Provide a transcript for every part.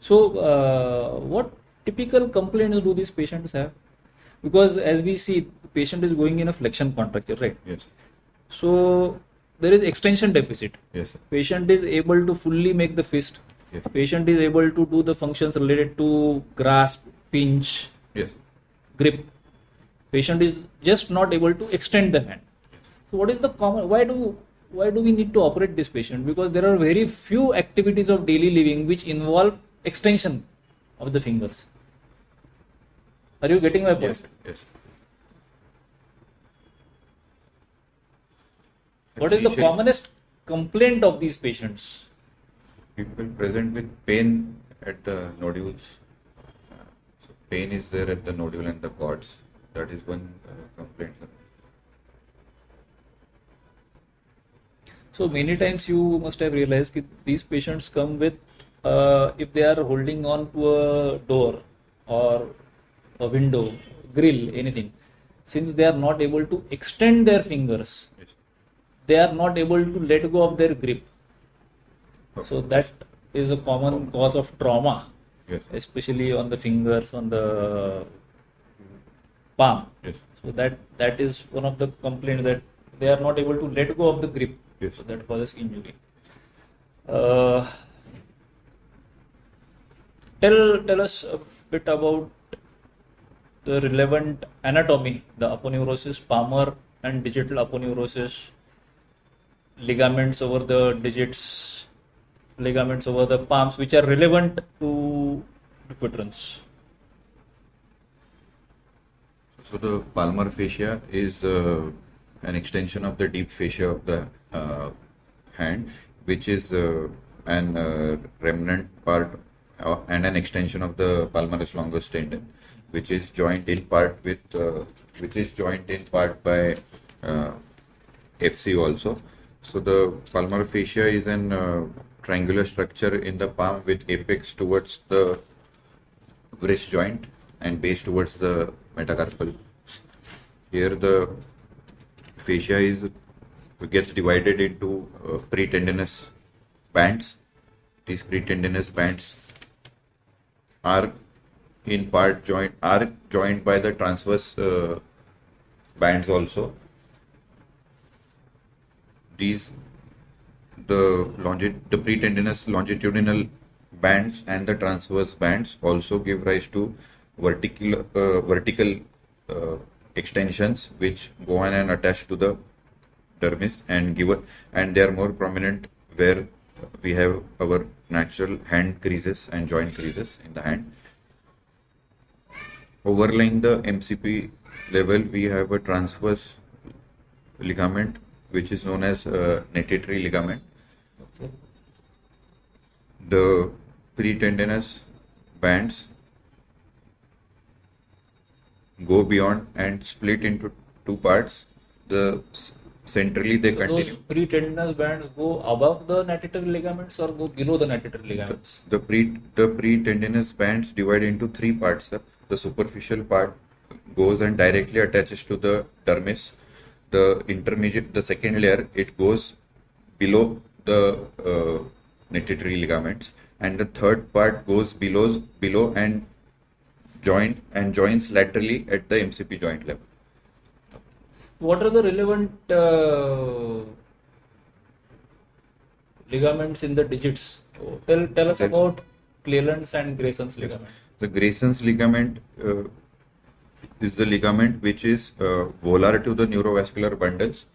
So, what typical complaints do these patients have? Because as we see, the patient is going in a flexion contracture, right? Yes. So, there is extension deficit. Yes, sir. Patient is able to fully make the fist. Yes. Patient is able to do the functions related to grasp, pinch, Yes. grip. Patient is just not able to extend the hand. So, what is the common? Why do we need to operate this patient? Because there are very few activities of daily living which involve extension of the fingers. Are you getting my point? Yes, sir. Yes. What is the Initially, commonest complaint of these patients? people present with pain at the nodules. So pain is there at the nodule and the cords. That is one complaint, sir. So many times you must have realized that these patients come with, if they are holding on to a door or a window, grill, anything, since they are not able to extend their fingers, Yes. they are not able to let go of their grip. Okay. So that is a common cause of trauma, Yes. especially on the fingers, on the palm. Yes. So that is one of the complaints, that they are not able to let go of the grip. Yes. So that causes injury. Tell us a bit about the relevant anatomy, the aponeurosis, palmar and digital aponeurosis, ligaments over the digits, ligaments over the palms, which are relevant to Dupuytren's. So the palmar fascia is an extension of the deep fascia of the hand, which is an remnant part and an extension of the palmaris longus tendon, which is joined in part by FC also. So the palmar fascia is an triangular structure in the palm with apex towards the wrist joint and base towards the metacarpal. Here the fascia gets divided into pretendinous bands. These pretendinous bands are joined by the transverse bands also. The pretendinous longitudinal bands and the transverse bands also give rise to vertical extensions, which go on and attach to the dermis and they are more prominent where we have our natural hand creases and joint creases in the hand. Overlying the MCP level, we have a transverse ligament, which is known as natatory ligament. Okay. The pretendinous bands go beyond and split into two parts. Centrally they So continue. those pretendinous bands go above the natatory ligaments or go below the natatory ligaments? The pretendinous bands divide into three parts, sir. The superficial part goes and directly attaches to the dermis. The second layer, it goes below the natatory ligaments, and the third part goes below and joins laterally at the MCP joint level. What are the relevant ligaments in the digits? Tell us about Cleland's and Grayson's ligament. The Grayson's ligament is the ligament which is volar to the neurovascular bundles,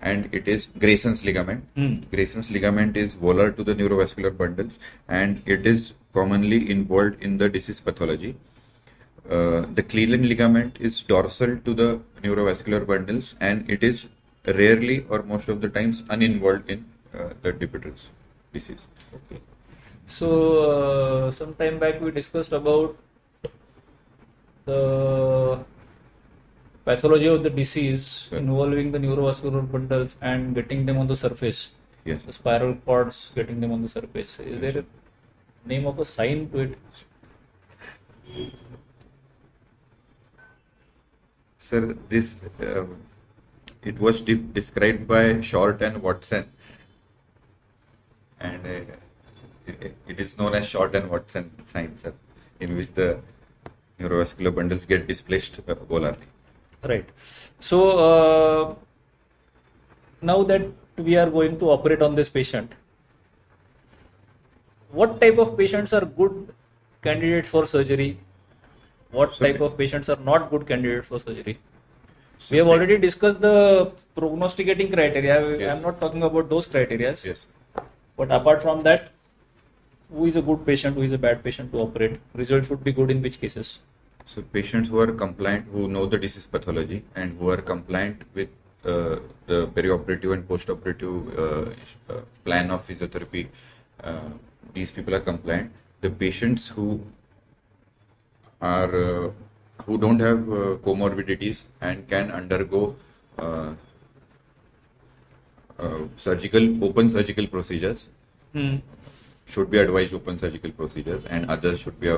and it is Grayson's ligament. Grayson's ligament is volar to the neurovascular bundles, and it is commonly involved in the disease pathology. The Cleland ligament is dorsal to the neurovascular bundles, and it is rarely or most of the times uninvolved in the Dupuytren's disease. Okay. So some time back we discussed about the pathology of the disease involving the neurovascular bundles and getting them on the surface. Yes. The spiral cords, getting them on the surface. Is there a name of a sign to it? Sir, this it was described by Short and Watson, and it is known as short and Watson sign, sir, in which the neurovascular bundles get displaced volarly. Right. So now that we are going to operate on this patient, what type of patients are good candidates for surgery? What type of patients are not good candidates for surgery? We have already discussed the prognosticating criteria. Yes. I'm not talking about those criteria. Yes. But apart from that, who is a good patient, who is a bad patient to operate? Result should be good in which cases? So patients who are compliant, who know the disease pathology and who are compliant with the perioperative and postoperative plan of physiotherapy, these people are compliant. The patients who are who don't have comorbidities and can undergo open surgical procedures should be advised open surgical procedures, and others should be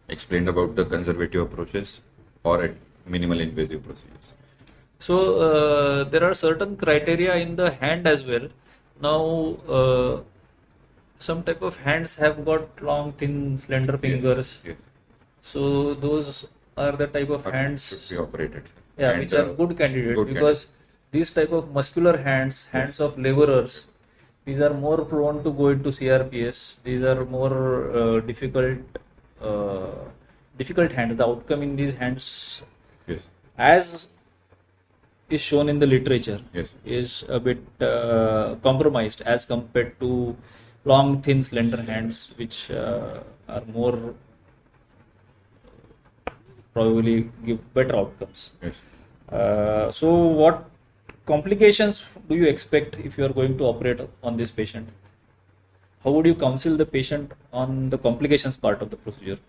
explained about the conservative approaches or at minimal invasive procedures. So there are certain criteria in the hand as well. Now some type of hands have got long, thin, slender fingers. Yes. So those are the type of hands should be operated. Yeah, And, which are good candidates good because these type of muscular hands of laborers, these are more prone to go into CRPS. These are more difficult hands. The outcome in these hands, Yes. as is shown in the literature, Yes. is a bit compromised as compared to long, thin, slender hands, which are more probably give better outcomes. Yes. So what complications do you expect if you are going to operate on this patient? How would you counsel the patient on the complications part of the procedure?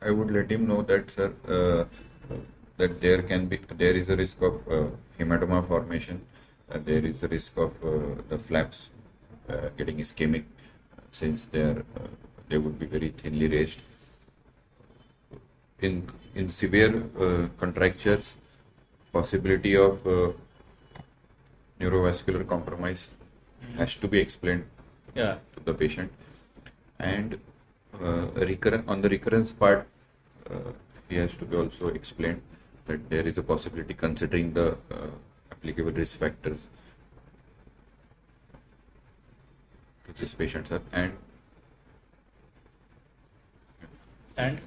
I would let him know that, sir, that there is a risk of hematoma formation. There is a risk of the flaps getting ischemic, since they would be very thinly raised. In severe contractures, possibility of neurovascular compromise has to be explained to the patient, and on the recurrence part, he has to be also explained that there is a possibility considering the applicable risk factors to this patient, sir. And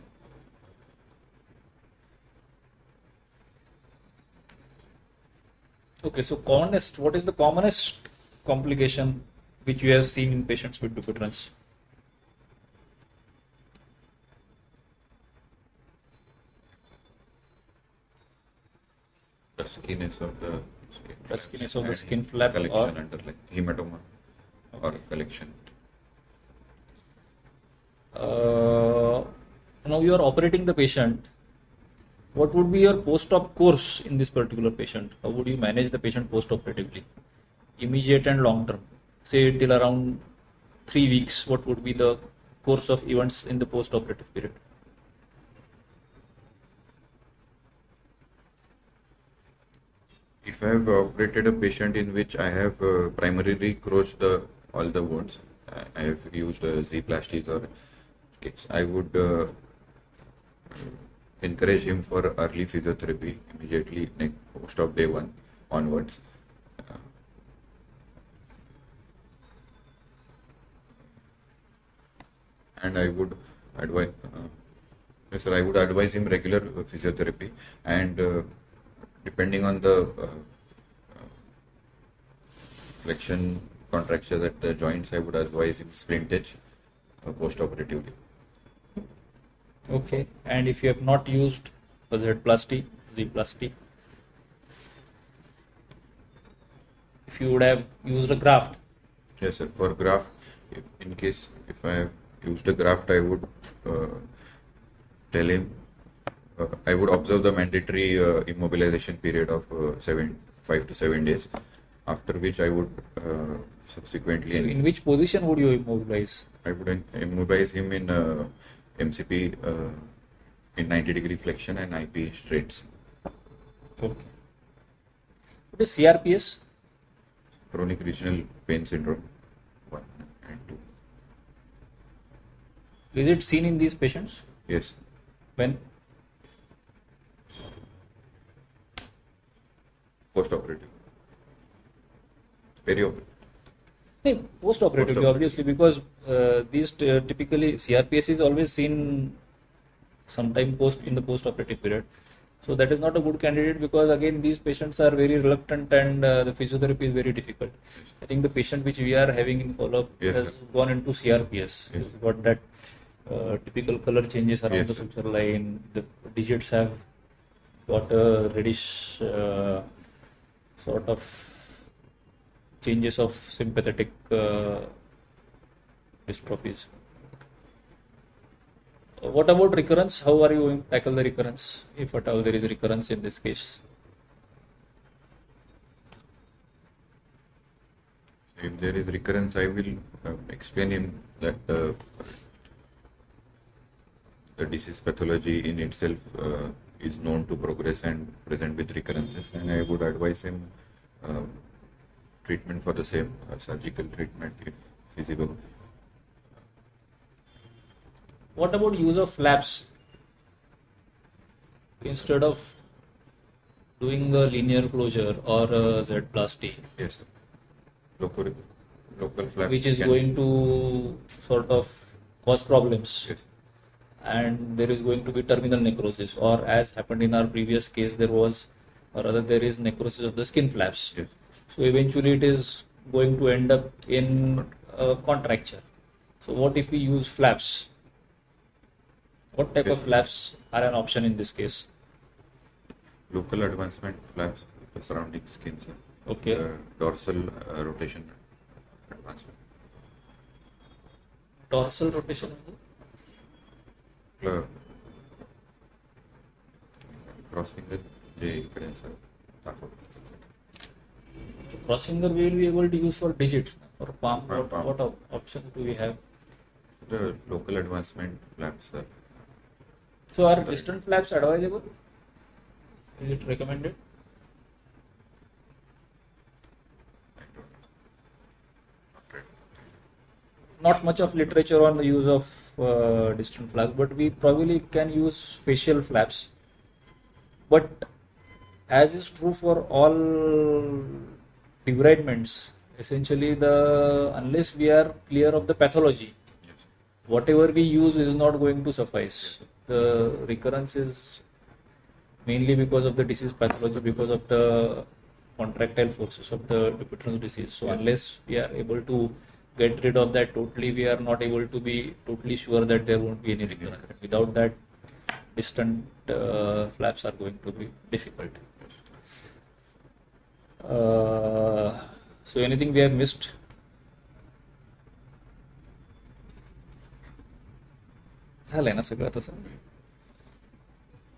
okay, so what is the commonest complication which you have seen in patients with Dupuytren's? Skinniness of the skin flap, collection or under hematoma or collection. Now you are operating the patient. What would be your post-op course in this particular patient? How would you manage the patient post-operatively? Immediate and long-term. Say till around 3 weeks, what would be the course of events in the post-operative period? If I have operated a patient in which I have primarily closed all the wounds, I have used Z-plasties or kits, I would encourage him for early physiotherapy immediately post of day 1 onwards. And I would advise, I would advise him regular physiotherapy, and depending on the flexion contracture at the joints, I would advise him splintage post-operatively. Okay, and if you have not used Z-plasty, if you would have used a graft? Yes, sir. For graft, if I have used a graft, I would tell him, I would observe the mandatory immobilization period of 5 to 7 days, after which I would subsequently... So in which position would you immobilize? I would immobilize him in MCP in 90-degree flexion and IP straights. Okay. What is CRPS? chronic regional pain syndrome 1 and 2. Is it seen in these patients? Yes. When? Post-operative. Perioperative. Hey, post-operatively, obviously, because these typically CRPS is always seen sometime in the post-operative period. So that is not a good candidate because again these patients are very reluctant and the physiotherapy is very difficult. I think the patient which we are having in follow-up has gone into CRPS. He's got that typical color changes around the suture line. The digits have got a reddish sort of changes of sympathetic dystrophies. What about recurrence? How are you going to tackle the recurrence, if at all there is recurrence in this case? If there is recurrence, I will explain him that the disease pathology in itself is known to progress and present with recurrences, and I would advise him treatment for the same, surgical treatment if feasible. What about use of flaps instead of doing a linear closure or a Z-plasty? Yes, sir. Local flap, which is going to sort of cause problems. Yes. And there is going to be terminal necrosis, or as happened in our previous case, there is necrosis of the skin flaps. Yes. So eventually it is going to end up in a contracture. So what if we use flaps? What type of flaps are an option in this case? Local advancement flaps, the surrounding skin, sir. Okay. Dorsal rotation advancement. Dorsal rotation? Cross finger, cross finger we will be able to use for digits or palm. What options do we have? The local advancement flaps, sir. So are distant flaps advisable? Is it recommended? Not much of literature on the use of distant flaps, but we probably can use facial flaps. But as is true for all debridements, essentially unless we are clear of the pathology, whatever we use is not going to suffice. The recurrence is mainly because of the disease pathology, because of the contractile forces of the Dupuytren's disease. So unless we are able to get rid of that totally, we are not able to be totally sure that there won't be any recurrence. Without that, distant flaps are going to be difficult. So anything we have missed?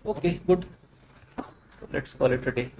Okay, good. Let's call it a day.